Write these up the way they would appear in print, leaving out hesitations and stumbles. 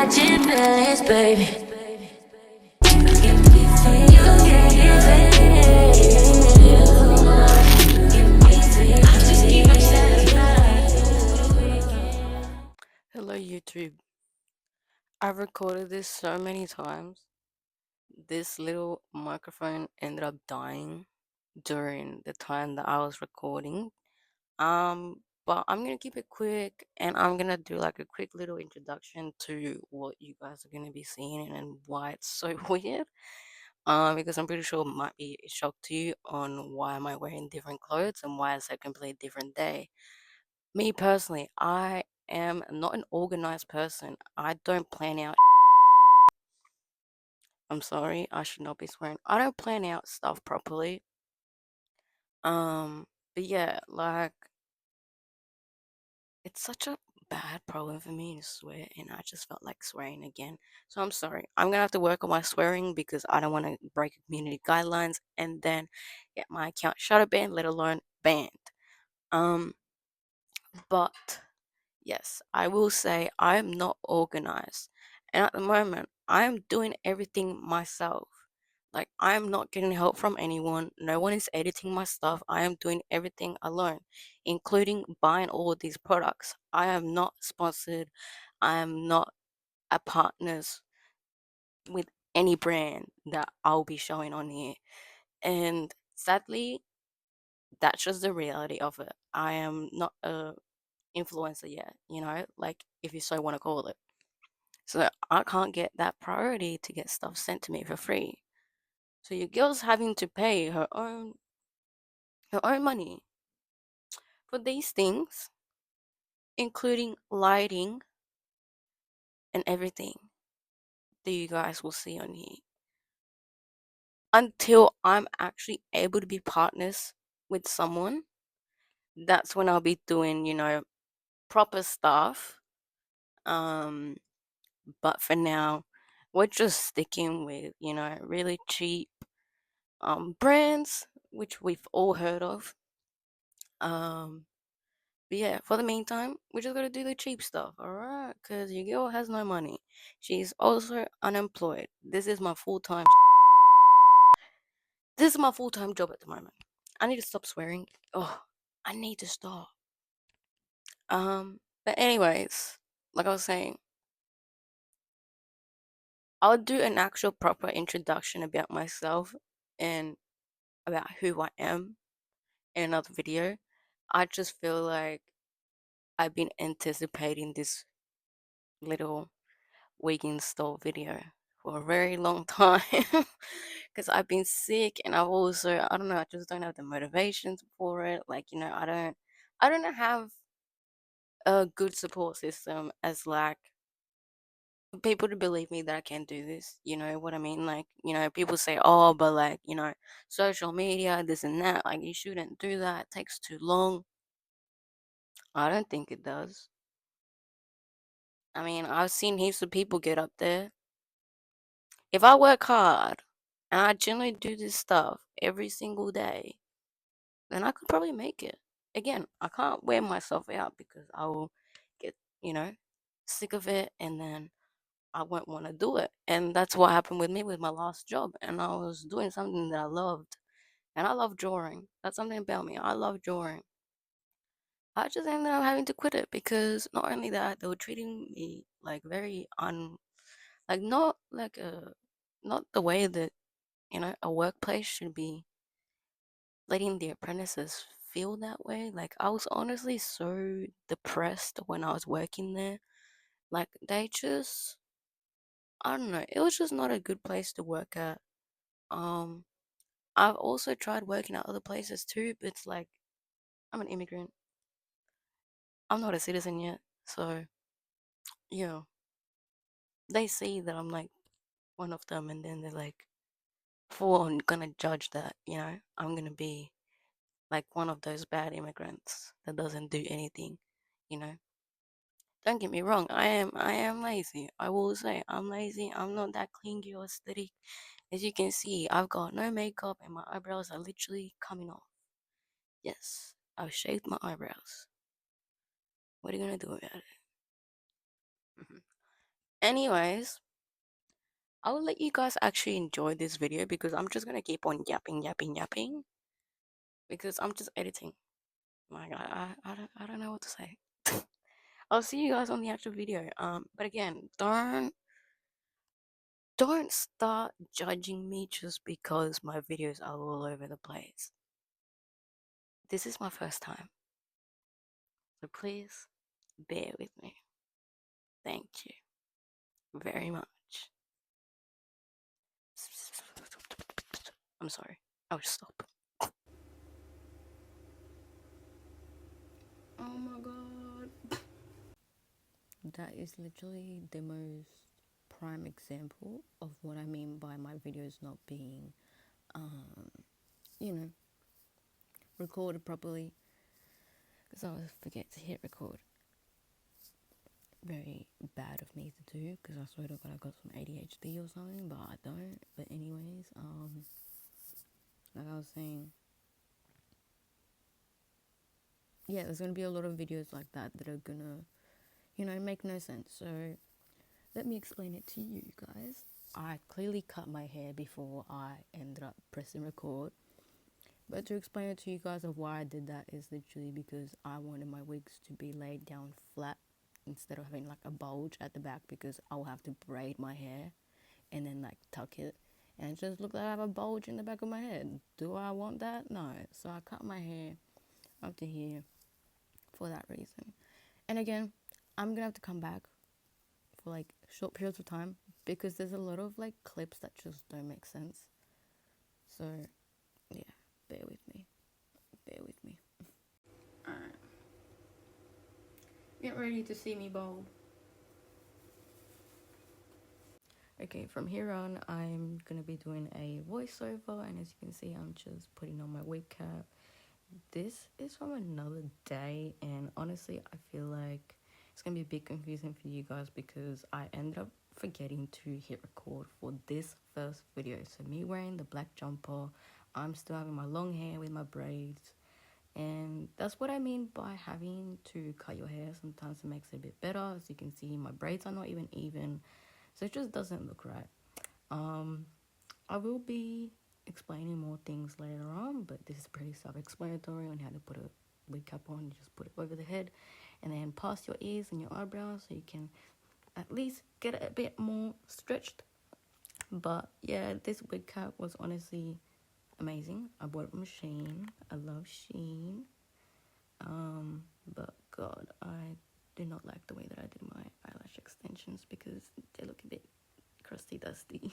catching feelings, baby. Give me feelings, you can give it. Give me feelings, I just keep them satisfied. Hello YouTube. I've recorded this so many times. This little microphone ended up dying during the time that I was recording. But I'm gonna keep it quick and I'm gonna do like a quick little introduction to what you guys are gonna be seeing and why it's so weird. Because I'm pretty sure it might be a shock to you on why am I wearing different clothes and why is it a completely different day. Me personally, I am not an organized person. I don't plan out. I'm sorry, I should not be swearing. I don't plan out stuff properly. But yeah, like it's such a bad problem for me to swear, and I just felt like swearing again. So I'm sorry. I'm gonna have to work on my swearing because I don't want to break community guidelines and then get my account shadow banned, let alone banned. Um, but yes, I will say I am not organized. And at the moment, I am doing everything myself. Like, I am not getting help from anyone. No one is editing my stuff. I am doing everything alone, including buying all of these products. I am not sponsored. I am not a partners with any brand that I'll be showing on here. And sadly, that's just the reality of it. I am not a influencer yet, like if you so want to call it. So I can't get that priority to get stuff sent to me for free. So your girl's having to pay her own money for these things, including lighting and everything that you guys will see on here. Until I'm actually able to be partners with someone, that's when I'll be doing, proper stuff. But for now, we're just sticking with, really cheap brands, which we've all heard of. Um, but yeah, for the meantime, we just gotta do the cheap stuff, alright? Because your girl has no money. She's also unemployed. This is my full-time job at the moment. I need to stop swearing. Oh, I need to stop. But anyways, like I was saying, I'll do an actual proper introduction about myself and about who I am in another video. I just feel like I've been anticipating this little weekend stall video for a very long time because I've been sick and I don't know, I just don't have the motivations for it. Like, I don't have a good support system as like people to believe me that I can do this. You know what I mean? Like, people say, oh, but like, social media, this and that, like you shouldn't do that. It takes too long. I don't think it does. I mean, I've seen heaps of people get up there. If I work hard and I generally do this stuff every single day, then I could probably make it. Again, I can't wear myself out because I will get, you know, sick of it and then I won't want to do it. And that's what happened with me with my last job. And I was doing something that I loved. And I love drawing. That's something about me. I love drawing. I just ended up having to quit it because not only that, they were treating me like very like not like not the way that a workplace should be letting the apprentices feel that way. Like I was honestly so depressed when I was working there. Like they just I don't know, it was just not a good place to work at. Um I've also tried working at other places too, but it's like I'm an immigrant. I'm not a citizen yet. So yeah. They see that I'm like one of them and then they're like full on gonna judge that, I'm gonna be like one of those bad immigrants that doesn't do anything, you know. Don't get me wrong, I am lazy. I will say I'm lazy. I'm not that clingy or aesthetic. As you can see, I've got no makeup and my eyebrows are literally coming off. Yes, I've shaved my eyebrows. What are you gonna do about it? Mhm. Anyways, I will let you guys actually enjoy this video because I'm just gonna keep on yapping because I'm just editing. My God, I don't know what to say. I'll see you guys on the actual video. But again, don't start judging me just because my videos are all over the place. This is my first time, so please bear with me. Thank you very much. I'm sorry. I will stop. Oh my God. That is literally the most prime example of what I mean by my videos not being, you know, recorded properly. Because I always forget to hit record. Very bad of me to do because I swear to God I got some ADHD or something, but I don't. But anyways, like I was saying, yeah, there's gonna be a lot of videos like that that are gonna, make no sense. So let me explain it to you guys. I clearly cut my hair before I ended up pressing record. But to explain it to you guys of why I did that is literally because I wanted my wigs to be laid down flat instead of having like a bulge at the back, because I'll have to braid my hair and then like tuck it and it just looked like I have a bulge in the back of my head. Do I want that? No. So I cut my hair up to here for that reason. And again, I'm gonna have to come back for like short periods of time because there's a lot of like clips that just don't make sense. So yeah, bear with me. Bear with me. Alright. Get ready to see me bold. Okay, from here on, I'm gonna be doing a voiceover, and as you can see, I'm just putting on my wig cap. This is from another day, and honestly, I feel like it's gonna be a bit confusing for you guys because I ended up forgetting to hit record for this first video. So me wearing the black jumper, I'm still having my long hair with my braids, and that's what I mean by having to cut your hair. Sometimes it makes it a bit better. As you can see, my braids are not even, so it just doesn't look right. I will be explaining more things later on, but this is pretty self-explanatory on how to put a wig cap on. You just put it over the head and then past your ears and your eyebrows so you can at least get it a bit more stretched. But yeah, this wig cap was honestly amazing. I bought it from Shein. I love Shein. But God, I do not like the way that I did my eyelash extensions because they look a bit crusty dusty.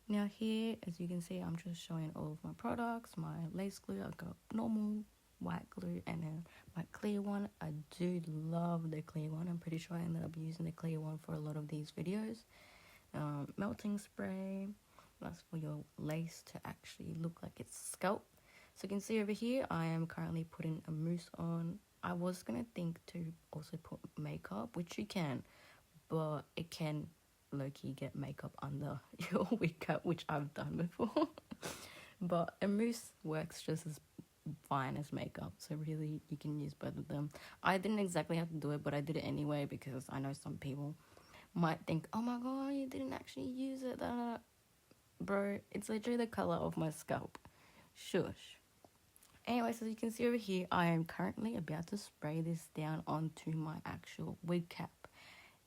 Now here, as you can see, I'm just showing all of my products. My lace glue, I got normal white glue and then my clear one. I do love the clear one. I'm pretty sure I ended up using the clear one for a lot of these videos. Melting spray, that's for your lace to actually look like it's scalp. So you can see over here, I am currently putting a mousse on. I was gonna think to also put makeup, which you can, but it can low-key get makeup under your wig cap, which I've done before. But a mousse works just as fine as makeup, so really you can use both of them. I didn't exactly have to do it, but I did it anyway because I know some people might think, oh my God, you didn't actually use it. Bro, it's literally the color of my scalp. Shush. Anyway, so as you can see over here, I am currently about to spray this down onto my actual wig cap.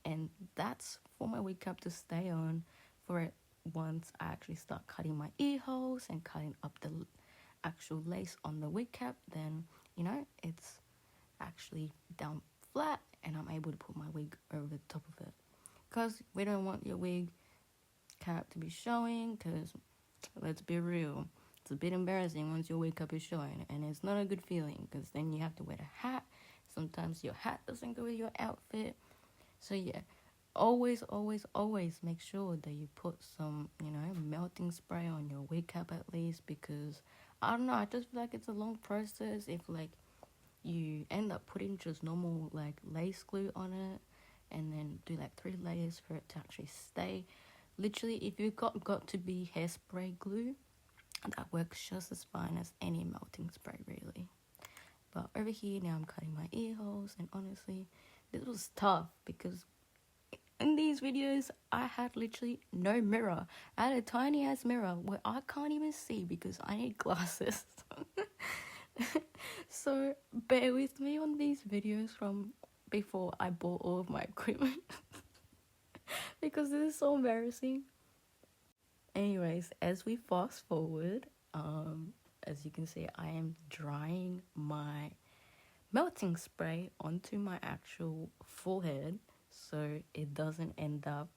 And that's for my wig cap to stay on for it once I actually start cutting my ear holes and cutting up the actual lace on the wig cap. Then, it's actually down flat and I'm able to put my wig over the top of it. Because we don't want your wig cap to be showing, because let's be real, it's a bit embarrassing once your wig cap is showing, and it's not a good feeling because then you have to wear a hat. Sometimes your hat doesn't go with your outfit. So yeah, always make sure that you put some, melting spray on your wig cap at least, because I don't know, I just feel like it's a long process if like you end up putting just normal like lace glue on it and then do like 3 layers for it to actually stay. Literally, if you've got to be hairspray glue, that works just as fine as any melting spray really. But over here now I'm cutting my ear holes, and honestly, this was tough because in these videos I had literally no mirror. I had a tiny ass mirror where I can't even see because I need glasses. So bear with me on these videos from before I bought all of my equipment. Because this is so embarrassing. Anyways, as we fast forward, as you can see, I am drying my melting spray onto my actual forehead so it doesn't end up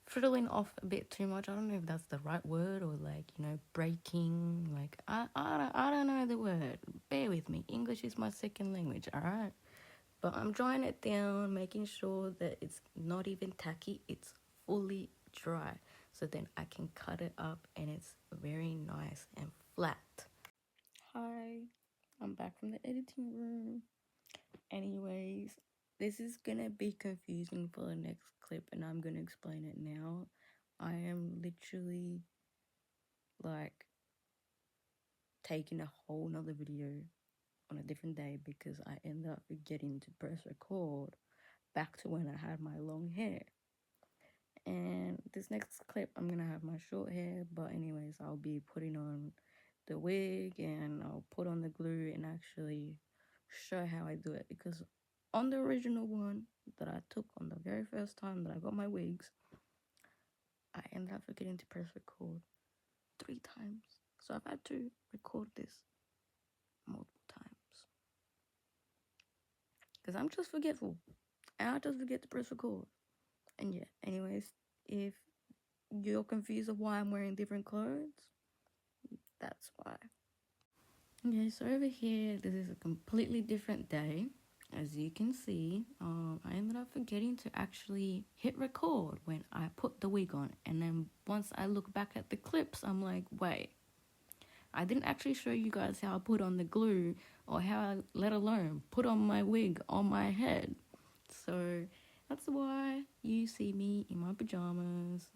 frizzling off a bit too much. I don't know if that's the right word, or like, you know, breaking. Like, I don't know the word. Bear with me. English is my second language, all right? But I'm drying it down, making sure that it's not even tacky, it's fully dry. So then I can cut it up and it's very nice and flat. Hi, I'm back from the editing room. Anyways, this is gonna be confusing for the next clip and I'm gonna explain it now. I am literally like taking a whole nother video on a different day because I ended up forgetting to press record back to when I had my long hair. And this next clip I'm gonna have my short hair, but anyways, I'll be putting on the wig and I'll put on the glue and actually show how I do it, because on the original one that I took on the very first time that I got my wigs, I ended up forgetting to press record 3 times. So I've had to record this multiple times because I'm just forgetful and I just forget to press record. And yeah, anyways, if you're confused of why I'm wearing different clothes, that's why. Okay, so over here, this is a completely different day. As you can see, I ended up forgetting to actually hit record when I put the wig on. And then once I look back at the clips, I'm like, wait, I didn't actually show you guys how I put on the glue or how I, let alone, put on my wig on my head. So that's why you see me in my pajamas.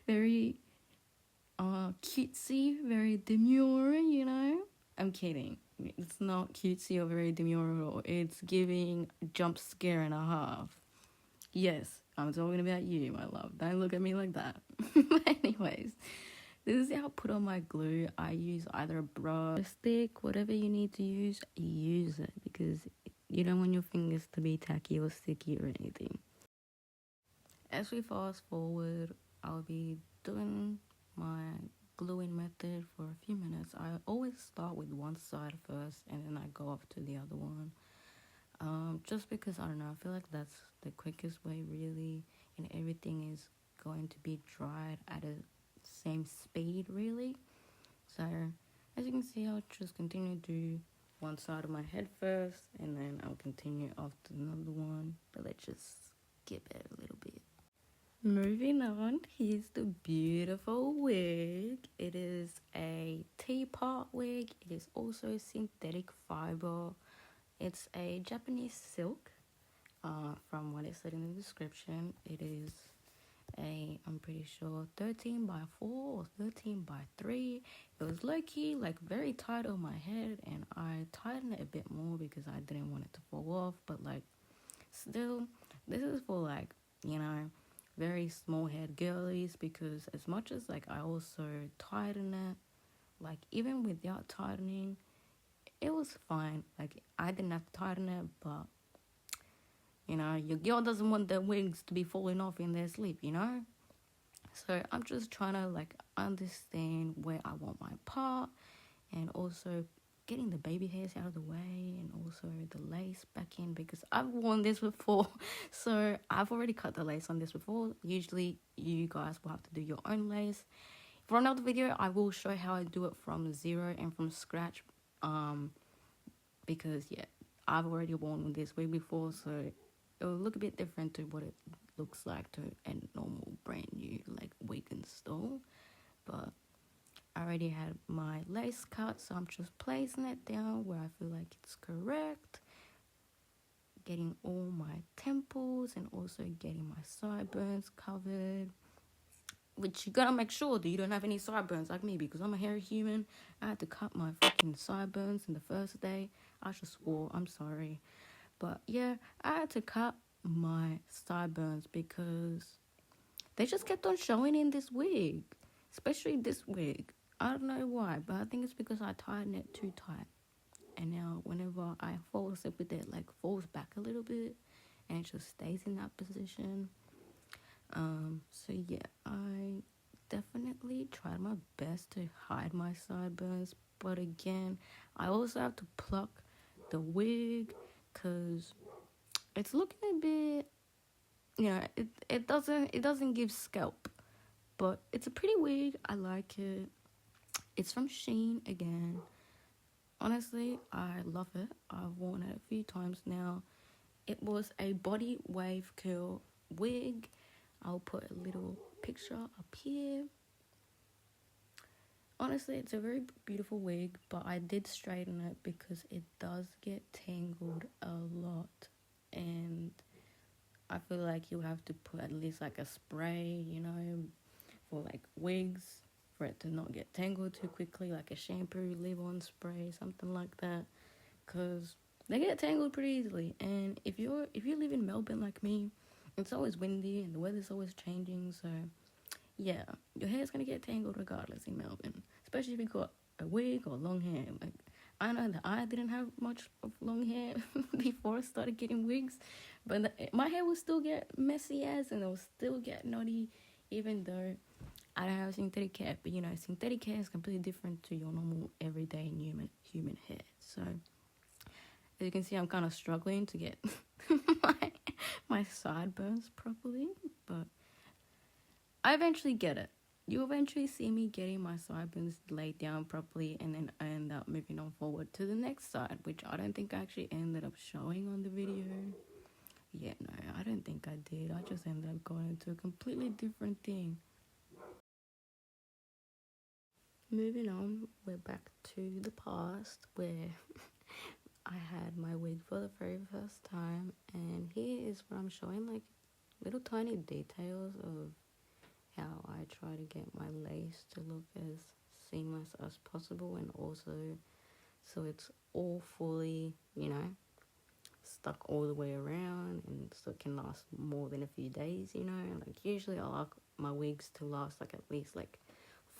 Very cutesy, very demure, you know. I'm kidding. It's not cutesy or very demure at all. It's giving jump scare and a half. Yes, I'm talking about you, my love. Don't look at me like that. Anyways, this is how I put on my glue. I use either a brush, a stick, whatever you need to use it, because you don't want your fingers to be tacky or sticky or anything. As we fast forward, I'll be doing my gluing method for a few minutes. I always start with one side first and then I go off to the other one. Just because, I don't know, I feel like that's the quickest way really, and everything is going to be dried at a same speed really. So as you can see, I'll just continue to do one side of my head first and then I'll continue off to another one, but let's just skip it a little bit. Moving on, here's the beautiful wig. It is a teapot wig. It is also synthetic fiber. It's a Japanese silk. From what it said in the description, it is I'm pretty sure 13 by 4 or 13 by 3. It was low-key, like very tight on my head, and I tightened it a bit more because I didn't want it to fall off. But like, still, this is for like, you know, very small head girlies, because as much as like I also tighten it, like even without tightening, it was fine. Like I didn't have to tighten it, but you know, your girl doesn't want the wigs to be falling off in their sleep, you know? So I'm just trying to like understand where I want my part, and also getting the baby hairs out of the way, and also the lace back in, because I've worn this before. So I've already cut the lace on this before. Usually you guys will have to do your own lace. For another video, I will show how I do it from zero and from scratch, because yeah, I've already worn this wig before, so it will look a bit different to what it looks like to a normal brand new like wig install. But I already had my lace cut, so I'm just placing it down where I feel like it's correct, getting all my temples and also getting my sideburns covered, which you gotta make sure that you don't have any sideburns like me, because I'm a hairy human. I had to cut my fucking sideburns in the first day. I just swore, I'm sorry. But yeah, I had to cut my sideburns because they just kept on showing in this wig, especially this wig. I don't know why, but I think it's because I tightened it too tight. And now whenever I fall asleep with it, like falls back a little bit and it just stays in that position. So yeah, I definitely tried my best to hide my sideburns, but again, I also have to pluck the wig because it's looking a bit, it doesn't give scalp, but it's a pretty wig. I like it. It's from Shein again. Honestly, I love it. I've worn it a few times now. It was a body wave curl wig. I'll put a little picture up here. Honestly, it's a very beautiful wig, but I did straighten it because it does get tangled a lot. And I feel like you have to put at least like a spray, for like wigs, for it to not get tangled too quickly, like a shampoo, leave-on spray, something like that. Because they get tangled pretty easily. And if you live in Melbourne like me, it's always windy and the weather's always changing. So yeah, your hair's gonna get tangled regardless in Melbourne, especially if you got a wig or long hair. Like I know that I didn't have much of long hair before I started getting wigs, but my hair will still get messy and it will still get naughty, even though I don't have synthetic hair. But synthetic hair is completely different to your normal everyday human hair. So as you can see, I'm kind of struggling to get my sideburns properly, but I eventually get it. You eventually see me getting my sideburns laid down properly, and then I end up moving on forward to the next side, which I don't think I actually ended up showing on the video. Yeah, no, I don't think I did. I just ended up going into a completely different thing. Moving on, we're back to the past where I had my wig for the very first time, and here is what I'm showing, like little tiny details of how I try to get my lace to look as seamless as possible, and also so it's all fully, stuck all the way around, and so it can last more than a few days, like usually I like my wigs to last like at least like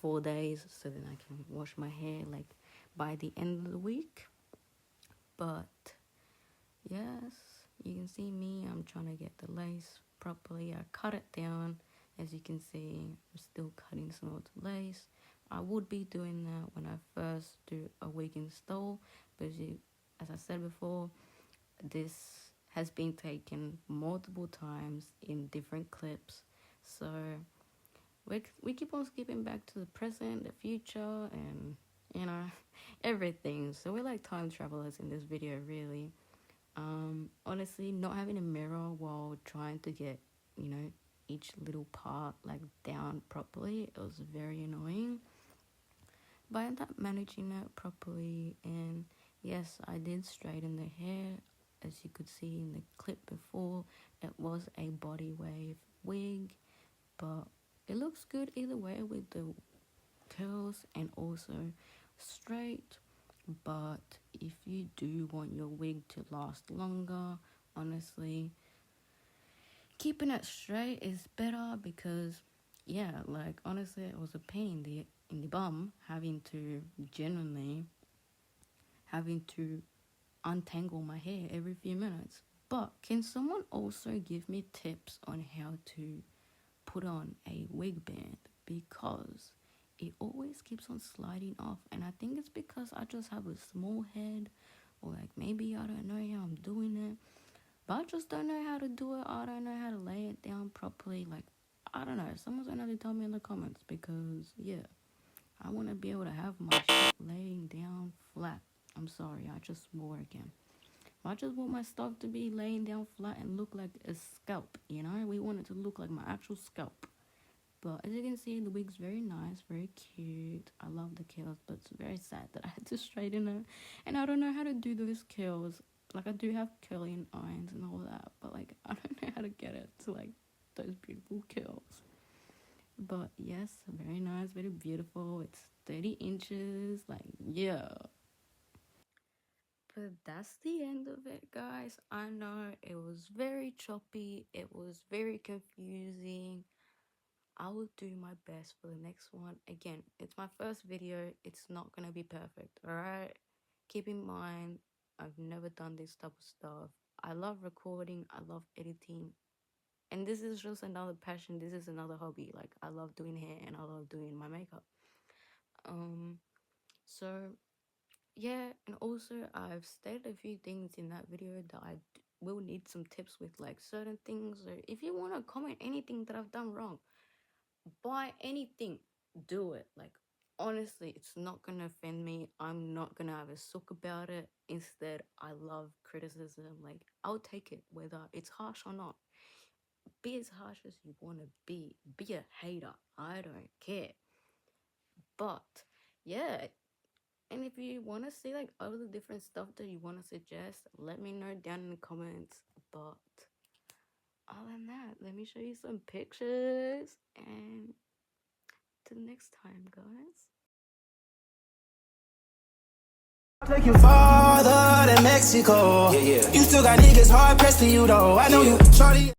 4 days, so then I can wash my hair like by the end of the week. But yes, you can see me, I'm trying to get the lace properly. I cut it down. As you can see, I'm still cutting some of the lace. I would be doing that when I first do a wig install, but as I said before, this has been taken multiple times in different clips. So we keep on skipping back to the present, the future, and everything. So we're like time travelers in this video, really. Honestly, not having a mirror while trying to get each little part like down properly, it was very annoying, but I ended up managing it properly. And yes, I did straighten the hair. As you could see in the clip before, it was a body wave wig, but it looks good either way with the curls and also straight. But if you do want your wig to last longer, honestly, keeping it straight is better, because like honestly, it was a pain in the bum having to untangle my hair every few minutes. But can someone also give me tips on how to put on a wig band, because it always keeps on sliding off, and I think it's because I just have a small head, or like maybe I don't know how I'm doing it, but I just don't know how to do it. I don't know how to lay it down properly. Like, I don't know. Someone's gonna have to tell me in the comments, because I want to be able to have my shit laying down flat. I'm sorry, I just swore again. I just want my stuff to be laying down flat and look like a scalp, We want it to look like my actual scalp. But as you can see, the wig's very nice, very cute. I love the curls, but it's very sad that I had to straighten it. And I don't know how to do those curls. Like, I do have curling irons and all that, but like, I don't know how to get it to like those beautiful curls. But yes, very nice, very beautiful. It's 30 inches, like, yeah. But that's the end of it, guys. I know it was very choppy, it was very confusing. I will do my best for the next one. Again, it's my first video, it's not gonna be perfect, alright? Keep in mind, I've never done this type of stuff. I love recording, I love editing, and this is just another passion, this is another hobby. Like, I love doing hair and I love doing my makeup. So yeah, and also I've stated a few things in that video that I will need some tips with, like certain things. Or if you want to comment anything that I've done wrong, buy anything, do it. Like, honestly, it's not gonna offend me. I'm not gonna have a sook about it. Instead, I love criticism. Like, I'll take it, whether it's harsh or not. Be as harsh as you want to be. Be a hater, I don't care. But yeah, and if you want to see like other different stuff that you want to suggest, let me know down in the comments. But other than that, let me show you some pictures, and till next time, guys. Take you farther than Mexico. Yeah, yeah. You still got niggas hard pressed for you though. I know you, shorty.